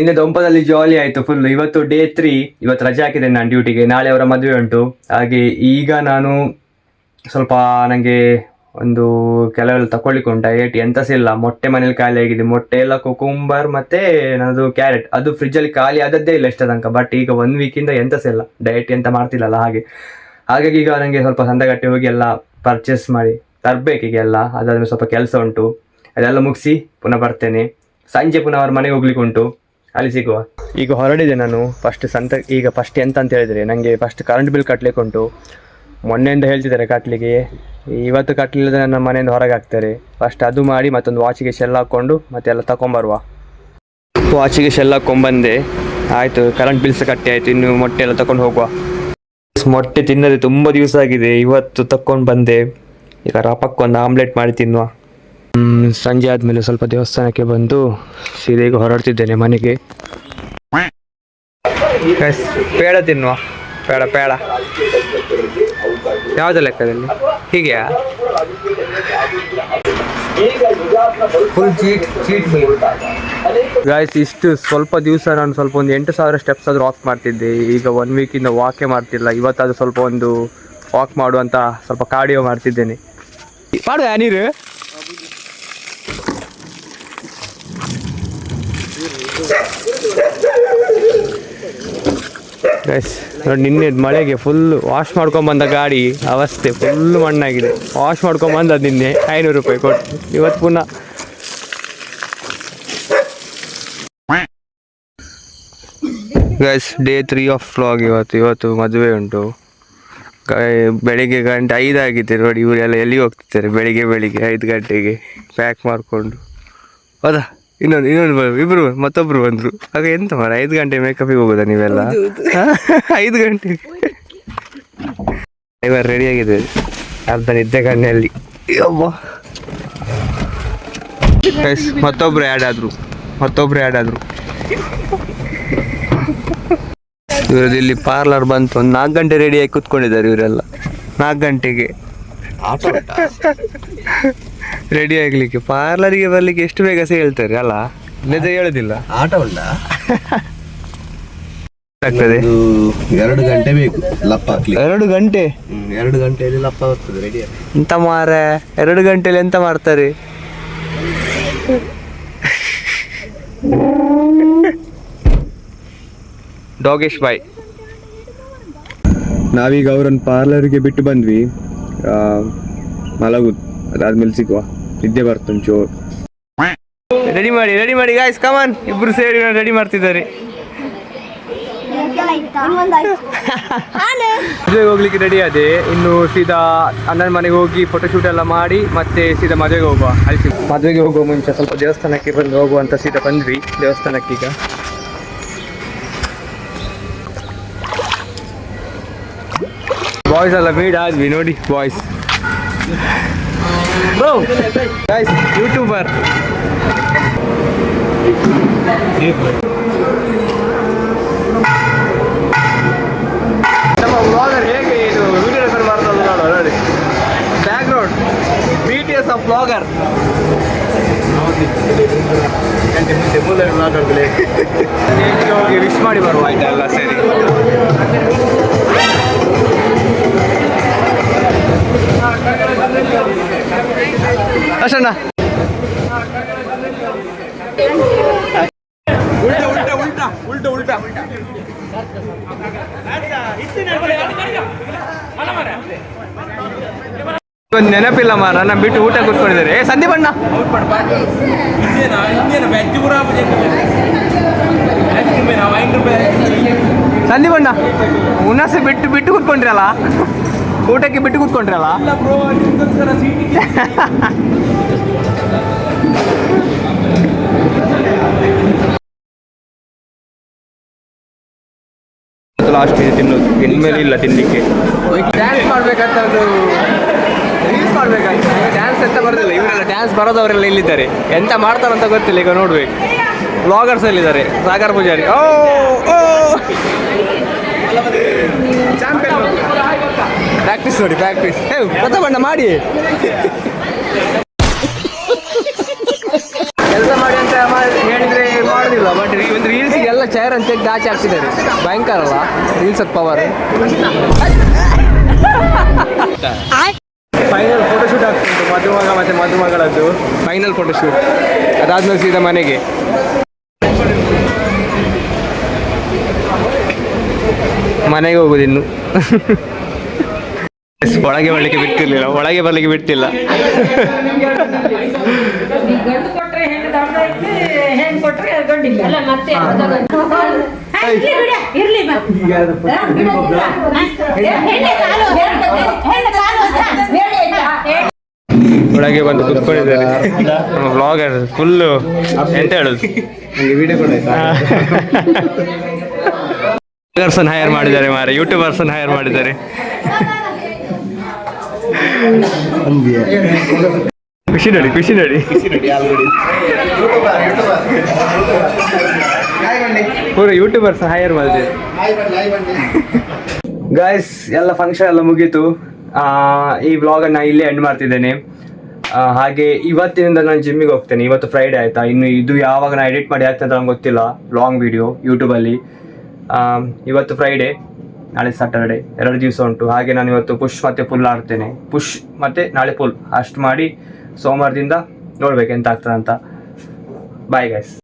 ನಿನ್ನೆ ದೊಂಪದಲ್ಲಿ ಜಾಲಿ ಆಯ್ತು ಫುಲ್. ಇವತ್ತು ಡೇ 3. ಇವತ್ತು ರಜೆ ಹಾಕಿದ್ದೇನೆ ನಾನು ಡ್ಯೂಟಿಗೆ. ನಾಳೆ ಅವರ ಮದುವೆ ಉಂಟು. ಹಾಗೆ ಈಗ ನಾನು ಸ್ವಲ್ಪ ನನಗೆ ಒಂದು ಕೆಲವೆಲ್ಲ ತಕೊಳ್ಳಿಕ್ಕೆ ಉಂಟು. ಡಯಟ್ ಎಂತ ಸಹ ಇಲ್ಲ. ಮೊಟ್ಟೆ ಮನೇಲಿ ಖಾಲಿ ಆಗಿದೆ. ಮೊಟ್ಟೆ ಎಲ್ಲ ಕುಕುಂಬರ್ ಮತ್ತೆ ನನ್ನದು ಕ್ಯಾರೆಟ್ ಅದು ಫ್ರಿಜ್ಜಲ್ಲಿ ಖಾಲಿ ಆದದ್ದೇ ಇಲ್ಲ ಇಷ್ಟ ತನಕ. ಬಟ್ ಈಗ 1 ವೀಕಿಂದ ಎಂತ ಸಹ ಇಲ್ಲ. ಡಯಟ್ ಎಂತ ಮಾಡ್ತಿಲ್ಲಲ್ಲ ಹಾಗಾಗಿ ಈಗ ನನಗೆ ಸ್ವಲ್ಪ ಸಂದಗಟ್ಟೆ ಹೋಗಿ ಎಲ್ಲ ಪರ್ಚೇಸ್ ಮಾಡಿ ತರಬೇಕೀಗ ಎಲ್ಲ. ಅದಾದ್ಮೇಲೆ ಸ್ವಲ್ಪ ಕೆಲಸ ಉಂಟು, ಅದೆಲ್ಲ ಮುಗಿಸಿ ಪುನಃ ಬರ್ತೇನೆ. ಸಂಜೆ ಪುನಃ ಅವ್ರ ಮನೆಗೆ ಹೋಗ್ಲಿಕ್ಕೆ ಉಂಟು, ಅಲ್ಲಿ ಸಿಗುವ. ಈಗ ಹೊರಡಿದೆ ನಾನು ಈಗ ಫಸ್ಟ್ ಎಂತ ಅಂತ ಹೇಳಿದರೆ, ನನಗೆ ಫಸ್ಟ್ ಕರೆಂಟ್ ಬಿಲ್ ಕಟ್ಟಲಿಕ್ಕೆ ಉಂಟು. ಮೊನ್ನೆಯಿಂದ ಹೇಳ್ತಿದ್ದಾರೆ ಕಟ್ಟಲಿಕ್ಕೆ, ಇವತ್ತು ಕಟ್ಟಲಿಲ್ಲದೆ ನನ್ನ ಮನೆಯಿಂದ ಹೊರಗೆ ಹಾಕ್ತಾರೆ. ಫಸ್ಟ್ ಅದು ಮಾಡಿ ಮತ್ತೊಂದು ವಾಚಿಗೆ ಶೆಲ್ ಹಾಕ್ಕೊಂಡು ಮತ್ತೆಲ್ಲ ತಗೊಂಬರುವ. ವಾಚಿಗೆ ಶೆಲ್ ಹಾಕ್ಕೊಂಬಂದೆ, ಆಯಿತು. ಕರೆಂಟ್ ಬಿಲ್ ಸಹ ಕಟ್ಟಿ ಆಯಿತು. ಇನ್ನು ಮೊಟ್ಟೆ ಎಲ್ಲ ತಗೊಂಡು ಹೋಗುವ. ಮೊಟ್ಟೆ ತಿನ್ನದೆ ತುಂಬ ದಿವಸ ಆಗಿದೆ, ಇವತ್ತು ತಕ್ಕೊಂಡು ಬಂದೆ. ಈಗ ರಪಕ್ಕೊಂದು ಆಮ್ಲೆಟ್ ಮಾಡಿ ತಿನ್ನುವ. ಸಂಜೆ ಆದಮೇಲೆ ಸ್ವಲ್ಪ ದೇವಸ್ಥಾನಕ್ಕೆ ಬಂದು ಸೀದಾ ಈಗ ಹೊರಡ್ತಿದ್ದೇನೆ ಮನೆಗೆ. ಪೇಡ ತಿನ್ನುವ. ಪೇಡ ಯಾವುದ ಲೆಕ್ಕದಲ್ಲಿ ಹೀಗೆಯಾ? Full cheat guys. ಇಷ್ಟು ಸ್ವಲ್ಪ ದಿವಸ ನಾನು ಸ್ವಲ್ಪ ಒಂದು 8,000 ಸ್ಟೆಪ್ಸ್ ಆದರೂ ವಾಕ್ ಮಾಡ್ತಿದ್ದೆ. ಈಗ 1 ವೀಕಿಂದ ವಾಕೇ ಮಾಡ್ತಿಲ್ಲ. ಇವತ್ತಾದರೂ ಸ್ವಲ್ಪ ಒಂದು ವಾಕ್ ಮಾಡುವಂತ ಸ್ವಲ್ಪ ಕಾರ್ಡಿಯೋ ಮಾಡ್ತಿದ್ದೇನೆ. ಮಾಡುವ ನೀರು ಗೈಸ್ ನೋಡಿ, ನಿನ್ನೆ ಮಳೆಗೆ ಫುಲ್ ವಾಶ್ ಮಾಡ್ಕೊಂಬಂದ ಗಾಡಿ ಅವಸ್ಥೆ ಫುಲ್ ಮಣ್ಣಾಗಿದೆ. ವಾಶ್ ಮಾಡ್ಕೊಂಬಂದ ನಿನ್ನೆ 500 ರೂಪಾಯಿ ಕೊಟ್ಟು. ಇವತ್ತು ಪುನಃ ಗೈಸ್ ಡೇ 3 ಆಫ್ ವ್ಲಾಗ್. ಇವತ್ತು ಮದುವೆ ಉಂಟು. ಬೆಳಿಗ್ಗೆ 5 ಆಗಿದೆ ನೋಡಿ. ಇವರೆಲ್ಲ ಎಲ್ಲಿಗೆ ಹೋಗ್ತಿದ್ದಾರೆ ಬೆಳಿಗ್ಗೆ 5 ಗಂಟೆಗೆ ಪ್ಯಾಕ್ ಮಾಡಿಕೊಂಡು. ಹೌದಾ? ಇನ್ನೊಂದು ಇಬ್ರು ಮತ್ತೊಬ್ರು ಬಂದರು. ಆಗ ಎಂತ ಮಾರ 5 ಗಂಟೆ ಮೇಕಪ್ಪಿಗೆ ಹೋಗೋದಾ ನೀವೆಲ್ಲ? 5 ಗಂಟೆಗೆ ಇವರು ರೆಡಿ ಆಗಿದೆ. ಅರ್ಧ ನಿದ್ದೆ ಕಣ್ಣಲ್ಲಿ. ಮತ್ತೊಬ್ರು ಆ್ಯಡ್ ಆದ್ರು. ಇವ್ರದ್ದು ಇಲ್ಲಿ ಪಾರ್ಲರ್ ಬಂತು. ಒಂದು 4 ಗಂಟೆ ರೆಡಿಯಾಗಿ ಕೂತ್ಕೊಂಡಿದ್ದಾರೆ ಇವರೆಲ್ಲ. 4 ಗಂಟೆಗೆ ರೆಡಿ ಆಗ್ಲಿಕ್ಕೆ. ಪಾರ್ಲರಿಗೆ ಬರ್ಲಿಕ್ಕೆ ಎಷ್ಟು ಬೇಗ ಸಹ ಹೇಳ್ತಾರೆ ಅಲ್ಲ? ನಿಜ ಹೇಳುದಿಲ್ಲ. ಆಟ ಉಂಟ ಆಗ್ತದೆ. 2 ಗಂಟೆ ಬೇಕು ಲಪ್ಪ ಹಾಕ್ಲಿಕ್ಕೆ. 2 ಗಂಟೆ? 2 ಗಂಟೆಯಲ್ಲಿ ಲಪ್ಪ ಬರ್ತದೆ ರೆಡಿ. ಎಂತ ಮಾರೆ 2 ಗಂಟೆಯಲ್ಲಿ ಎಂತ ಮಾಡ್ತಾರೆ? ಡೋಗೇಶ್ ಬಾಯ್. ನಾವೀಗ ಅವ್ರನ್ನ ಪಾರ್ಲರ್ಗೆ ಬಿಟ್ಟು ಬಂದ್ವಿ. ಮಲಗುದು, ಅದಾದ್ಮೇಲೆ ಸಿಗುವ. ನಿದ್ದೆ ಬರ್ತುಂಟು ಜೋರು. ರೆಡಿ ಮಾಡಿ ಗಾಯ್ಸ್, ಕಮಾನ್. ಇಬ್ರು ಸೇರಿ ರೆಡಿ ಮಾಡ್ತಿದ್ದಾರೆ. ಮದುವೆಗೆ ಹೋಗ್ಲಿಕ್ಕೆ ರೆಡಿ ಆದೆ. ಇನ್ನು ಸೀದಾ ಅಣ್ಣನ ಮನೆಗೆ ಹೋಗಿ ಫೋಟೋಶೂಟ್ ಎಲ್ಲ ಮಾಡಿ ಮತ್ತೆ ಸೀದಾ ಮದುವೆಗೆ ಹೋಗುವ. ಅಲ್ಲಿ ಮದುವೆಗೆ ಹೋಗುವ ಮುಂಚೆ ಸ್ವಲ್ಪ ದೇವಸ್ಥಾನಕ್ಕೆ ಬಂದು ಹೋಗುವಂತ ಸೀದಾ ಬಂದ್ವಿ ದೇವಸ್ಥಾನಕ್ಕೆ. ಈಗ ಬಾಯ್ಸ್ ಎಲ್ಲ ಮೀಟ್ ಆದ್ವಿ ನೋಡಿ. Boys guys YouTuber. ನಮ್ಮ ವ್ಲಾಗರ್ ಹೇಗೆ ಇದು ವಿಡಿಯೋ ರೆಕಾರ್ಡ್ ಮಾಡ್ತಾರೆ ನೋಡಿ. Back ground BTS of vlogger. ಹೋಗಿ ವಿಶ್ ಮಾಡಿ ಬರುವ ಆಯ್ತಾ ಎಲ್ಲ ಸೇರಿ. ಅಷ್ಟಣ್ಣ ಉಲ್ಟಾ ನೆನಪಿಲ್ಲ ಮಾರ. ನನ್ನ ಬಿಟ್ಟು ಊಟ ಕೂತ್ಕೊಂಡಿದ್ದಾರೆ. ಸಂದೀಪ್ ಅಣ್ಣ ಉನ್ನಾಸೆ ಬಿಟ್ಟು ಕೂತ್ಕೊಂಡ್ರಲ್ಲ, ಊಟಕ್ಕೆ ಬಿಟ್ಟು ಕೂತ್ಕೊಂಡ್ರಲ್ಲ. ಲಾಸ್ಟ್ ಇದೆ ತಿನ್ನೋದು, ಇನ್ಮೇಲೆ ಇಲ್ಲ ತಿನ್ನಲಿಕ್ಕೆ. ಡ್ಯಾನ್ಸ್ ಮಾಡ್ಬೇಕಂತ ರೀಲ್ಸ್ ಮಾಡ್ಬೇಕಂತ. ಡ್ಯಾನ್ಸ್ ಎಂತ ಬರೋದಿಲ್ಲ. ಇವರೆಲ್ಲ ಡ್ಯಾನ್ಸ್ ಬರೋದವರೆಲ್ಲ ಇಲ್ಲಿದ್ದಾರೆ. ಎಂತ ಮಾಡ್ತಾರಂತ ಗೊತ್ತಿಲ್ಲ. ಈಗ ನೋಡ್ಬೇಕು. ವ್ಲಾಗರ್ಸ್ ಎಲ್ಲಿದ್ದಾರೆ? ಸಾಗರ್ ಪೂಜಾರಿ. ಪ್ರಾಕ್ಟೀಸ್ ನೋಡಿ, ಪ್ರಾಕ್ಟೀಸ್. ಪ್ರತಾಪಣ್ಣ ಮಾಡಿ ಕೆಲಸ ಮಾಡಿ ಅಂತ ಹೇಳಿದ್ರೆ ಮಾಡುದಿಲ್ಲ. ಗೊತ್ತಿಲ್ಲ, ಬಟ್ ಒಂದು ರೀಲ್ಸಿಗೆ ಎಲ್ಲ ಚೇರ್ ಅಂತ ತೆಗ್ದು ಆಚೆ ಹಾಕ್ತಿದ್ದಾರೆ. ಭಯಂಕರ ಅಲ್ಲ ರೀಲ್ಸ್ ಪವರ್. ಫೈನಲ್ ಫೋಟೋಶೂಟ್ ಆಗ್ತಿತ್ತು ಮದುಮಗ ಮತ್ತು ಮದುಮಗಳದ್ದು ಫೈನಲ್ ಫೋಟೋಶೂಟ್. ಅದಾದ್ಮೇಲೆ ಸೀದಾ ಮನೆಗೆ. ಮನೆಗೆ ಹೋಗುದಿನ್ನು. ಒಳಗೆ ಬರ್ಲಿಕ್ಕೆ ಬಿಟ್ಟಿರ್ಲಿಲ್ಲ, ಒಳಗೆ ಬರ್ಲಿಕ್ಕೆ ಬಿಟ್ಟಿಲ್ಲ. ಗಂಡು ಕೊಟ್ರೆ ಹೆಣ್ಣು ದೊಡ್ಡ ಐತೆ, ಹೆಣ್ಣು ಕೊಟ್ರೆ ಗಂಡಿಲ್ಲ. ಅಲ್ಲ ಮತ್ತೆ ಇರ್ಲಿ ಒಳಗೆ ಬಂದು ಕುತ್ಕೊಂಡಿದ್ದಾರೆ. ವ್ಲಾಗರ್ ಫುಲ್ಲು ಎಂತ ಹೇಳುದು, ವಿಡಿಯೋ ಕೂಡ ವ್ಲಾಗರ್ಸ್ ಹೈರ್ ಮಾಡಿದ್ದಾರೆ ಮಾರೆ, ಯೂಟ್ಯೂಬರ್ಸ್ ಹೈರ್ ಮಾಡಿದ್ದಾರೆ. ಖುಷಿ ನೋಡಿ, ಖುಷಿ ನೋಡಿ. ಪೂರ ಯೂಟ್ಯೂಬರ್ಸ್ ಹೈರ್ ಮಾಡಿದ್ದಾರೆ. ಗಾಯ್ಸ್ ಎಲ್ಲ ಫಂಕ್ಷನ್ ಎಲ್ಲ ಮುಗೀತು. ಈ ವ್ಲಾಗನ್ನು ಇಲ್ಲೇ ಎಂಡ್ ಮಾಡ್ತಿದ್ದೇನೆ. ಹಾಗೆ ಇವತ್ತಿನಿಂದ ನಾನು ಜಿಮ್ಮಿಗೆ ಹೋಗ್ತೇನೆ. ಇವತ್ತು ಫ್ರೈಡೇ ಆಯಿತಾ, ಇನ್ನು ಇದು ಯಾವಾಗ ನಾನು ಎಡಿಟ್ ಮಾಡಿ ಆಗ್ತದೆ ನಂಗೆ ಗೊತ್ತಿಲ್ಲ. ಲಾಂಗ್ ವಿಡಿಯೋ ಯೂಟ್ಯೂಬಲ್ಲಿ. ಇವತ್ತು ಫ್ರೈಡೇ, ನಾಳೆ ಸ್ಯಾಟರ್ಡೆ, 2 ದಿವಸ ಉಂಟು. ಹಾಗೆ ನಾನು ಇವತ್ತು ಪುಷ್ ಮತ್ತು ಪುಲ್ ಆಡ್ತೇನೆ. ಪುಷ್ ಮತ್ತು ನಾಳೆ ಪುಲ್ ಅಷ್ಟು ಮಾಡಿ ಸೋಮವಾರದಿಂದ ನೋಡ್ಬೇಕು ಎಂತ ಆಗ್ತದೆ ಅಂತ. Bye guys.